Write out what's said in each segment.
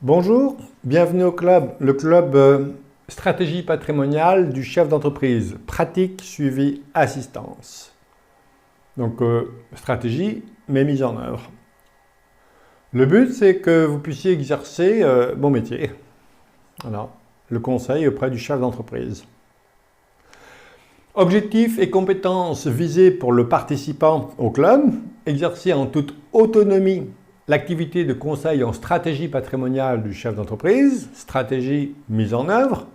Bonjour, bienvenue au club, le club stratégie patrimoniale du chef d'entreprise, pratique, suivi, assistance. Donc stratégie, mais mise en œuvre. Le but, c'est que vous puissiez exercer mon métier, voilà, le conseil auprès du chef d'entreprise. Objectifs et compétences visés pour le participant au club, exercer en toute autonomie l'activité de conseil en stratégie patrimoniale du chef d'entreprise, stratégie mise en œuvre,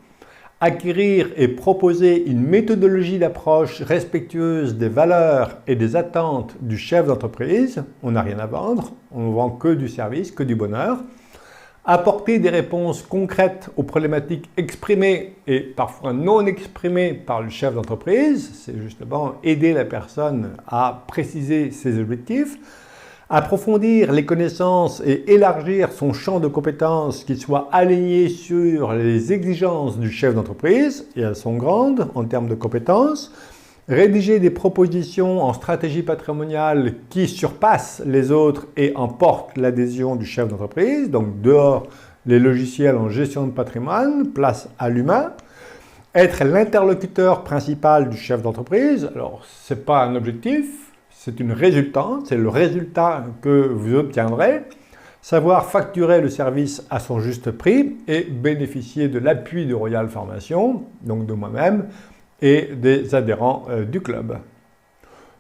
acquérir et proposer une méthodologie d'approche respectueuse des valeurs et des attentes du chef d'entreprise, on n'a rien à vendre, on ne vend que du service, que du bonheur, apporter des réponses concrètes aux problématiques exprimées et parfois non exprimées par le chef d'entreprise, c'est justement aider la personne à préciser ses objectifs, approfondir les connaissances et élargir son champ de compétences qui soit aligné sur les exigences du chef d'entreprise, et elles sont grandes en termes de compétences, rédiger des propositions en stratégie patrimoniale qui surpassent les autres et emportent l'adhésion du chef d'entreprise, donc dehors les logiciels en gestion de patrimoine, place à l'humain, être l'interlocuteur principal du chef d'entreprise. Alors, ce n'est pas un objectif, c'est une résultante, c'est le résultat que vous obtiendrez. Savoir facturer le service à son juste prix et bénéficier de l'appui de Royal Formation, donc de moi-même, et des adhérents du club.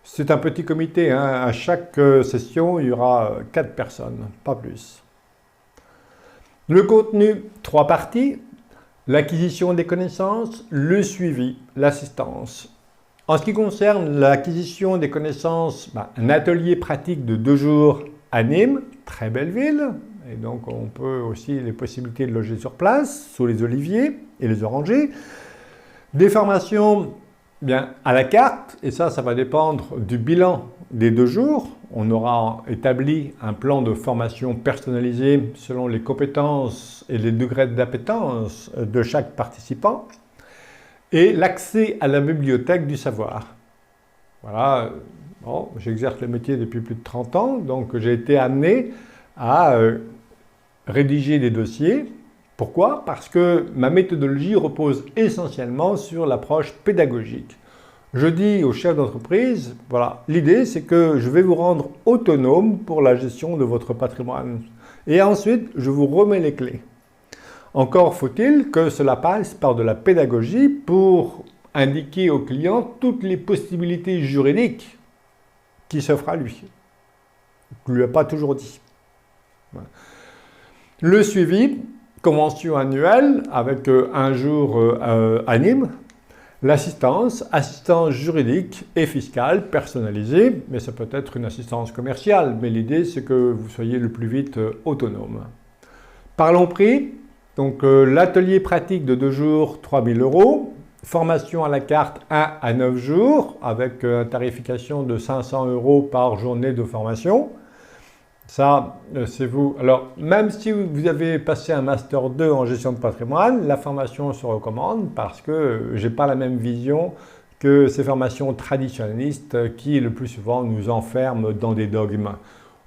C'est un petit comité, hein. À chaque session, il y aura 4 personnes, pas plus. Le contenu, 3 parties, l'acquisition des connaissances, le suivi, l'assistance. En ce qui concerne l'acquisition des connaissances, un atelier pratique de 2 jours à Nîmes, très belle ville, et donc on peut aussi les possibilités de loger sur place, sous les oliviers et les orangers. Des formations à la carte, et ça va dépendre du bilan des 2 jours. On aura établi un plan de formation personnalisé selon les compétences et les degrés d'appétence de chaque participant. Et l'accès à la bibliothèque du savoir. Voilà, bon, j'exerce le métier depuis plus de 30 ans, donc j'ai été amené à rédiger des dossiers. Pourquoi? Parce que ma méthodologie repose essentiellement sur l'approche pédagogique. Je dis aux chefs d'entreprise, voilà, l'idée c'est que je vais vous rendre autonome pour la gestion de votre patrimoine. Et ensuite, je vous remets les clés. Encore faut-il que cela passe par de la pédagogie pour indiquer au client toutes les possibilités juridiques qui s'offrent à lui. Je ne lui ai pas toujours dit. Voilà. Le suivi, convention annuelle avec un jour à Nîmes. L'assistance, assistance juridique et fiscale personnalisée, mais ça peut être une assistance commerciale, mais l'idée c'est que vous soyez le plus vite autonome. Parlons prix. Donc l'atelier pratique de 2 jours, 3 000 €. Formation à la carte 1 à 9 jours avec une tarification de 500 € par journée de formation. Ça, c'est vous. Alors, même si vous avez passé un Master 2 en gestion de patrimoine, la formation se recommande parce que je n'ai pas la même vision que ces formations traditionnalistes qui, le plus souvent, nous enferment dans des dogmes.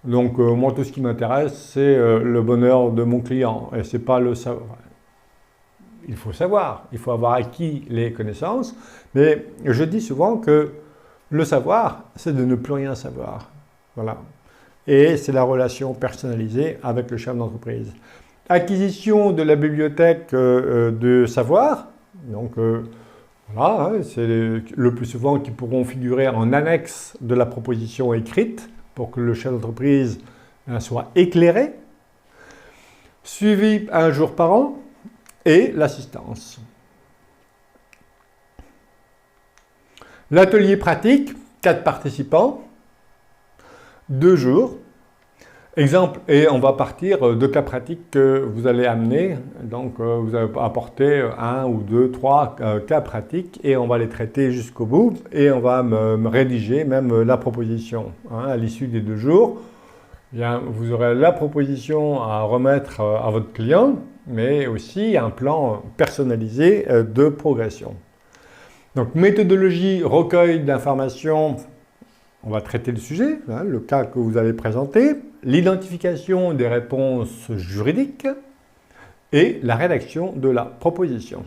Donc, moi, tout ce qui m'intéresse, c'est le bonheur de mon client. Et c'est pas le savoir. Il faut savoir, il faut avoir acquis les connaissances. Mais je dis souvent que le savoir, c'est de ne plus rien savoir. Voilà. Et c'est la relation personnalisée avec le chef d'entreprise. Acquisition de la bibliothèque de savoir. Donc, voilà, hein, c'est le plus souvent qui pourront figurer en annexe de la proposition écrite, pour que le chef d'entreprise soit éclairé, suivi 1 jour par an, et l'assistance. L'atelier pratique, 4 participants, 2 jours. Exemple, et on va partir de cas pratiques que vous allez amener. Donc, vous allez apporter 1 ou 2, 3 cas pratiques et on va les traiter jusqu'au bout. Et on va me rédiger même la proposition. Hein, à l'issue des 2 jours, bien, vous aurez la proposition à remettre à votre client, mais aussi un plan personnalisé de progression. Donc, méthodologie, recueil d'informations. On va traiter le sujet, le cas que vous allez présenter, l'identification des réponses juridiques, et la rédaction de la proposition.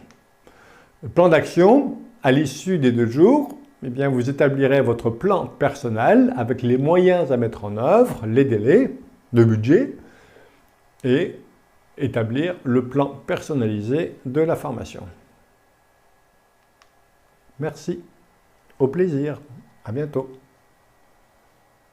Le plan d'action, à l'issue des 2 jours, eh bien, vous établirez votre plan personnel avec les moyens à mettre en œuvre, les délais, le budget et établir le plan personnalisé de la formation. Merci, au plaisir, à bientôt.